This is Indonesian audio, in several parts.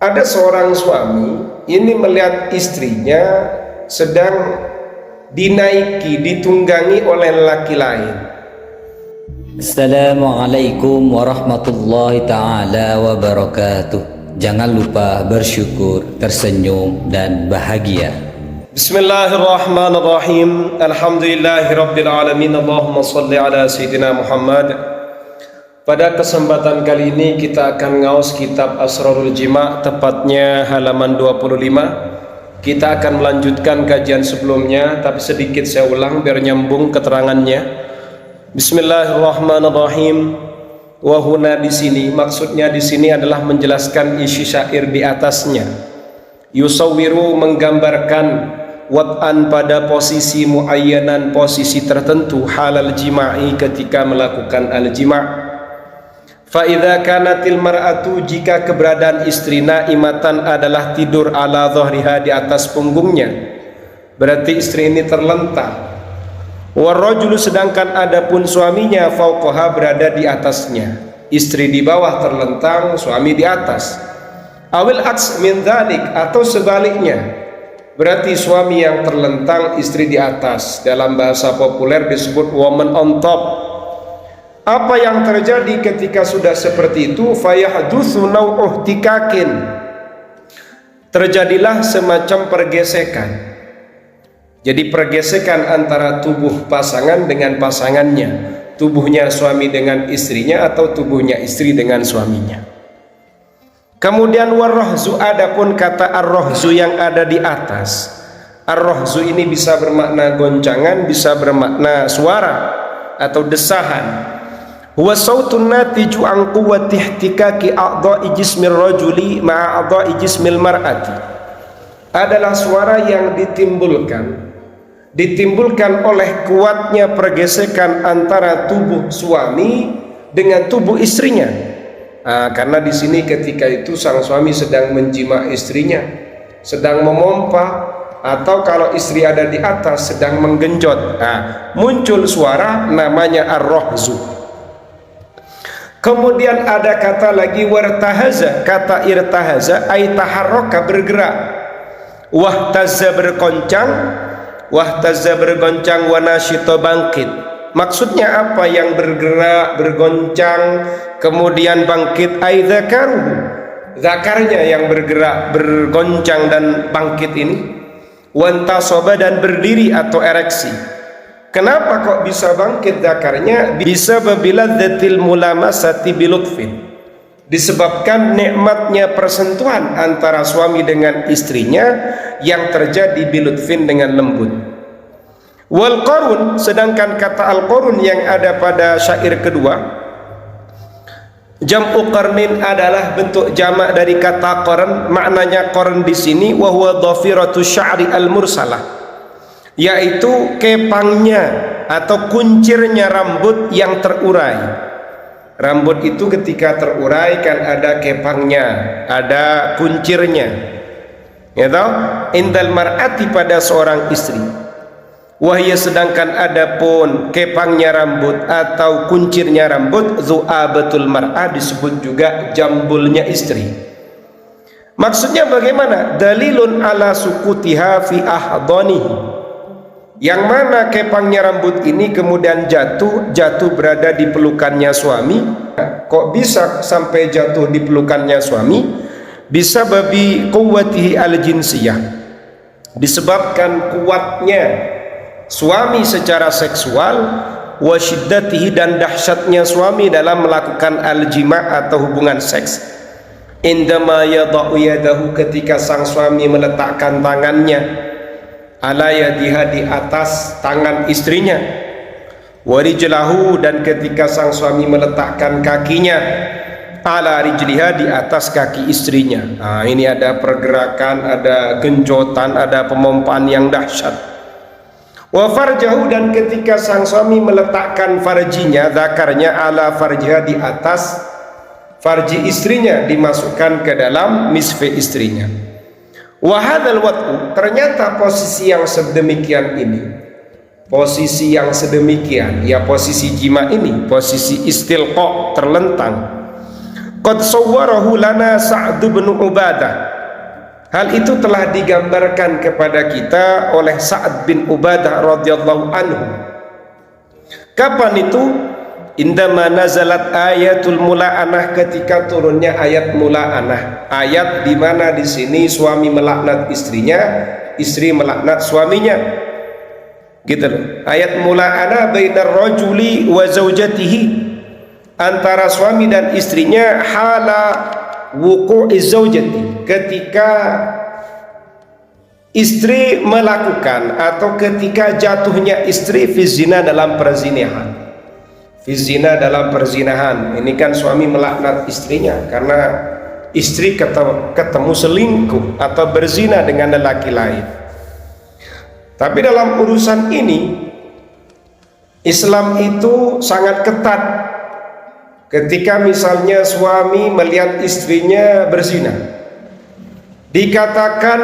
Ada seorang suami ini melihat istrinya sedang dinaiki, ditunggangi oleh lelaki lain. Assalamualaikum warahmatullahi ta'ala wabarakatuh. Jangan lupa bersyukur, tersenyum, dan bahagia. Bismillahirrahmanirrahim. Alhamdulillahirabbil alamin. Allahumma shalli ala sayyidina Muhammad. Pada kesempatan kali ini kita akan ngaus kitab Asrarul Jima', tepatnya halaman 25. Kita akan melanjutkan kajian sebelumnya, tapi sedikit saya ulang biar nyambung keterangannya. Bismillahirrahmanirrahim. Wahuna di sini, maksudnya di sini adalah menjelaskan isi syair di atasnya. Yusawwiru, menggambarkan, wat'an, pada posisi muayyanan, posisi tertentu, halal jima'i, ketika melakukan al-jima'. Fa idza kanatil mar'atu, jika keberadaan istri, naimatan, adalah tidur, ala dhahriha, di atas punggungnya, berarti istri ini terlentang. Warrajulu, sedangkan adapun suaminya, fauqaha, berada di atasnya, istri di bawah terlentang, suami di atas. Awil aks min dzalik, atau sebaliknya, berarti suami yang terlentang, istri di atas. Dalam bahasa populer disebut woman on top. Apa yang terjadi ketika sudah seperti itu? Fayahdutsu naw'uh tikakin, terjadilah semacam pergesekan. Jadi pergesekan antara tubuh pasangan dengan pasangannya, tubuhnya suami dengan istrinya, atau tubuhnya istri dengan suaminya. Kemudian warrohzu, adapun kata arrohzu yang ada di atas. Arrohzu ini bisa bermakna goncangan, bisa bermakna suara atau desahan. Huwa sautun natiju an quwwati ihtikaki a'dha'i jismir rajuli ma'a a'dha'i jismil mar'ati. Adalah suara yang ditimbulkan oleh kuatnya pergesekan antara tubuh suami dengan tubuh istrinya. Karena di sini ketika itu sang suami sedang menjima istrinya, sedang memompa, atau kalau istri ada di atas sedang menggenjot, muncul suara namanya ar-rohzu. Kemudian ada kata lagi wartahaza, kata irtahaza ay taharraka, bergerak, wahtazza, bergoncang, wanasyita, bangkit. Maksudnya apa yang bergerak, bergoncang, kemudian bangkit? Ay dzakaruhu, zakarnya yang bergerak, bergoncang dan bangkit ini. Wantasaba, dan berdiri atau ereksi. Kenapa kok bisa bangkit zakarnya? Bisa babiladzatil mulamasati bilutfin, disebabkan nikmatnya persentuhan antara suami dengan istrinya yang terjadi bilutfin, dengan lembut. Wal qarun, sedangkan kata al qarun yang ada pada syair kedua, jam'u qarnin, adalah bentuk jamak dari kata qarn. Maknanya qarn di sini wa huwa dhafiratu sya'ri al mursalah, yaitu kepangnya atau kuncirnya rambut yang terurai. Rambut itu ketika terurai kan ada kepangnya, ada kuncirnya, gitu. Indal mar'ati, pada seorang istri. Wahya, sedangkan adapun kepangnya rambut atau kuncirnya rambut, zu'abatul mar'ah, disebut juga jambulnya istri. Maksudnya bagaimana? Dalilun ala sukutiha fi ahdanihi, yang mana kepangnya rambut ini kemudian jatuh berada di pelukannya suami. Kok bisa sampai jatuh di pelukannya suami? Bisa babi quwwatihi al-jinsiyah, disebabkan kuatnya suami secara seksual, wa syiddatihi, dan dahsyatnya suami dalam melakukan al-jima' atau hubungan seks. Indama yada'u yadahu, ketika sang suami meletakkan tangannya, ala yadiha, di atas tangan istrinya, warijlahu, dan ketika sang suami meletakkan kakinya, ala rijliha, di atas kaki istrinya. Ini ada pergerakan, ada genjotan, ada pemompaan yang dahsyat. Wa farjahu, dan ketika sang suami meletakkan farjinya, zakarnya, ala farjiha, di atas farji istrinya, dimasukkan ke dalam misfe istrinya. Wahadal wat'u, ternyata posisi yang sedemikian ini, posisi yang sedemikian, ya posisi jima ini, posisi istilqa, terlentang, qad sawwarahu lana Sa'd bin Ubadah. Hal itu telah digambarkan kepada kita oleh Sa'ad bin Ubadah radhiyallahu anhu. Kapan itu? Indama nazalat ayatul mula'anah, ketika turunnya ayat mula'anah. Ayat di mana di sini suami melaknat istrinya, istri melaknat suaminya. Gitu loh. Ayat mula'anah bainar rajuli wa zaujatihi, antara suami dan istrinya hala wuqu'iz zaujati, ketika istri melakukan atau ketika jatuhnya istri fi zina, dalam perzinahan. Fi zina, dalam perzinahan. Ini kan suami melaknat istrinya karena istri ketemu selingkuh atau berzina dengan lelaki lain. Tapi dalam urusan ini Islam itu sangat ketat. Ketika misalnya suami melihat istrinya berzina, dikatakan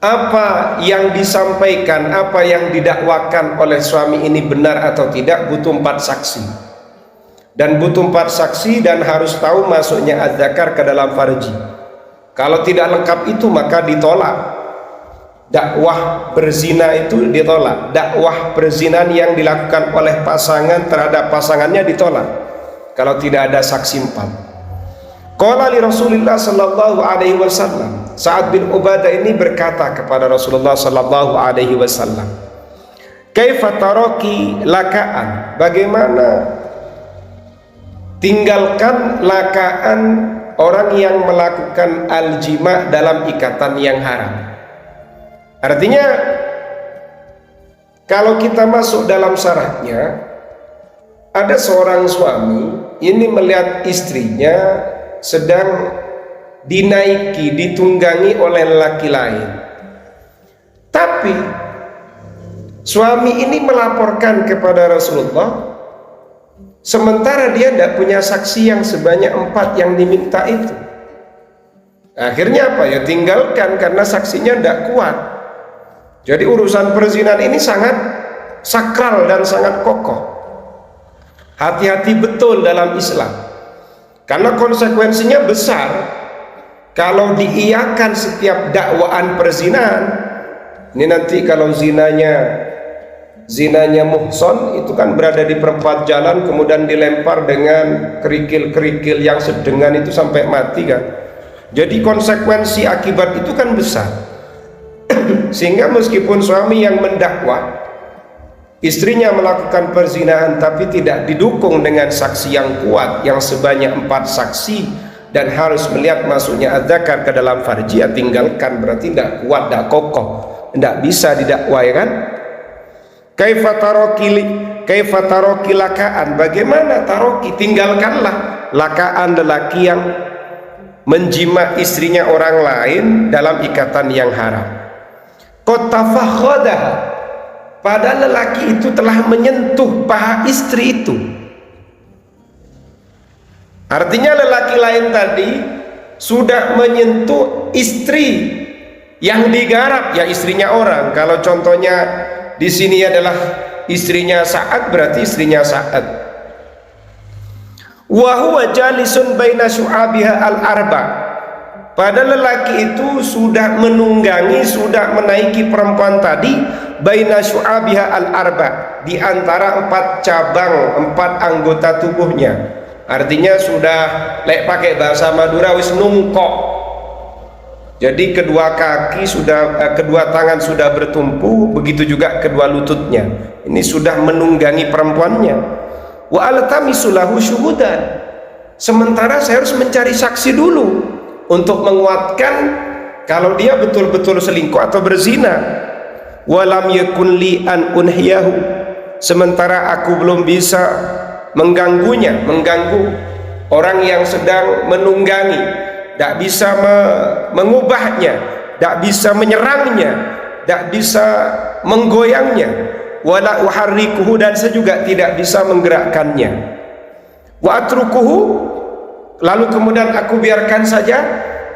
apa yang disampaikan, apa yang didakwakan oleh suami ini benar atau tidak, butuh 4 saksi. Dan butuh 4 saksi dan harus tahu masuknya adzakar ke dalam farji. Kalau tidak lengkap itu maka ditolak. Dakwah berzina itu ditolak. Dakwah perzinahan yang dilakukan oleh pasangan terhadap pasangannya ditolak kalau tidak ada saksi 4. Qala li Rasulillah sallallahu alaihi wasallam, Sa'ad bin Ubadah ini berkata kepada Rasulullah sallallahu alaihi wasallam, kaifa taraki lakaan, bagaimana tinggalkan lakaan orang yang melakukan aljima dalam ikatan yang haram. Artinya kalau kita masuk dalam syaratnya, ada seorang suami ini melihat istrinya sedang dinaiki, ditunggangi oleh lelaki lain, tapi suami ini melaporkan kepada Rasulullah, sementara dia tidak punya saksi yang sebanyak 4 yang diminta itu. Akhirnya apa? Ya tinggalkan karena saksinya tidak kuat. Jadi urusan perzinahan ini sangat sakral dan sangat kokoh. Hati-hati betul dalam Islam, karena konsekuensinya besar. Kalau diiyakan setiap dakwaan perzinahan, ini nanti kalau zinanya muhson, itu kan berada di perempat jalan kemudian dilempar dengan kerikil-kerikil yang sedengan itu sampai mati kan. Jadi konsekuensi akibat itu kan besar. Sehingga meskipun suami yang mendakwah istrinya melakukan perzinahan tapi tidak didukung dengan saksi yang kuat yang sebanyak 4 saksi dan harus melihat masuknya adzakar ke dalam farji, ya tinggalkan, berarti tidak kuat, tidak kokoh, tidak bisa didakwa, ya kan? Kaifa taroki lakaan, bagaimana taroki, tinggalkanlah lakaan, lelaki yang menjima istrinya orang lain dalam ikatan yang haram. Qatafakhodah, padahal lelaki itu telah menyentuh paha istri itu. Artinya lelaki lain tadi sudah menyentuh istri yang digarap, ya istrinya orang. Kalau contohnya di sini adalah istrinya Sa'ad, berarti istrinya Sa'ad. Wa huwa jalisun baina syu'abiha al-arba, padahal lelaki itu sudah menunggangi, sudah menaiki perempuan tadi baina syu'abiha al-arba, di antara 4 cabang, 4 anggota tubuhnya. Artinya sudah lek pakai bahasa Madura wis nungkok. Jadi kedua kaki sudah, kedua tangan sudah bertumpu, begitu juga kedua lututnya. Ini sudah menunggangi perempuannya. Wa altamisu lahu syuhudan, sementara saya harus mencari saksi dulu untuk menguatkan kalau dia betul-betul selingkuh atau berzina. Walam yakun li an unhiyahu, sementara aku belum bisa mengganggu orang yang sedang menunggangi, tidak bisa mengubahnya, tidak bisa menyerangnya, tidak bisa menggoyangnya. Wala uharrikuhu, dan saya juga tidak bisa menggerakkannya. Wa atrukuhu, lalu kemudian aku biarkan saja,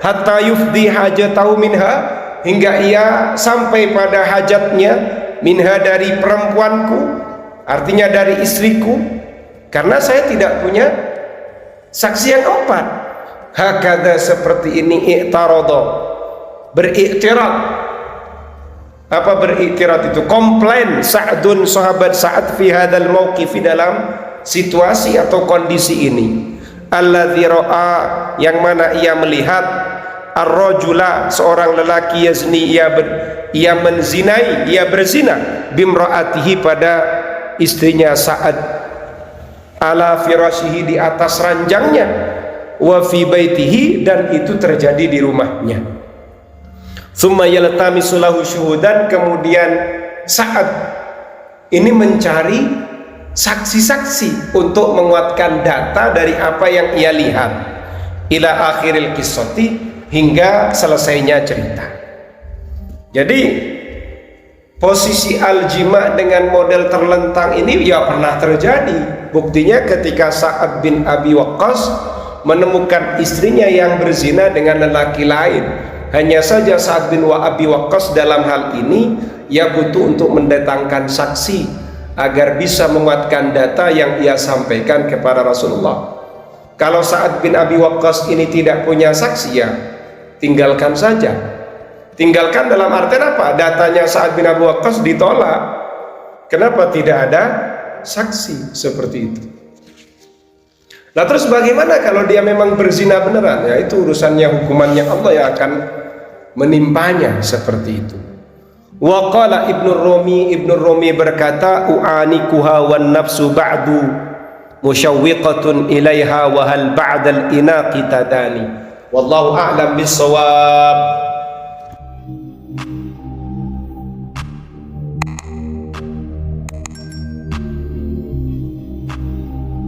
hatta yufdi hajatahu minha, hingga ia sampai pada hajatnya, minha, dari perempuanku, artinya dari istriku, karena saya tidak punya Saksi yang keempat, hakadha seperti ini i'tarada, beriktirat. Apa beriktirat itu? Komplain Sa'dun, sahabat Sa'ad, fi hadzal mauqif, dalam situasi atau kondisi ini. Alladzi ra'a, yang mana ia melihat, ar-rajula, seorang lelaki, yazni, ia menzinai, ia berzina, bimra'atihi, pada istrinya Sa'ad, ala firashihi, di atas ranjangnya, wa fi baitihi, dan itu terjadi di rumahnya. Tsumma yaltamisu lahu syuhudan, kemudian Sa'ad ini mencari saksi-saksi untuk menguatkan data dari apa yang ia lihat, ila akhiril qissati, hingga selesainya cerita. Jadi posisi al-jima dengan model terlentang ini ya pernah terjadi. Buktinya ketika Sa'ad bin Abi Waqqas menemukan istrinya yang berzina dengan lelaki lain. Hanya saja Sa'ad bin Abi Waqqas dalam hal ini ia butuh untuk mendatangkan saksi agar bisa menguatkan data yang ia sampaikan kepada Rasulullah. Kalau Sa'ad bin Abi Waqqas ini tidak punya saksi, ya tinggalkan saja. Tinggalkan dalam artian apa? Datanya Sa'ad bin Abi Waqqas ditolak. Kenapa tidak ada saksi seperti itu? Nah, terus bagaimana kalau dia memang berzina beneran? Ya itu urusannya, hukumannya Allah yang akan menimpanya seperti itu. Wa qala Ibnu Rumi berkata, u'anikuha wan nafsu ba'du musyawwiqatun ilaiha wa hal ba'dal inaqi tadani. Wallahu a'lam bissawab.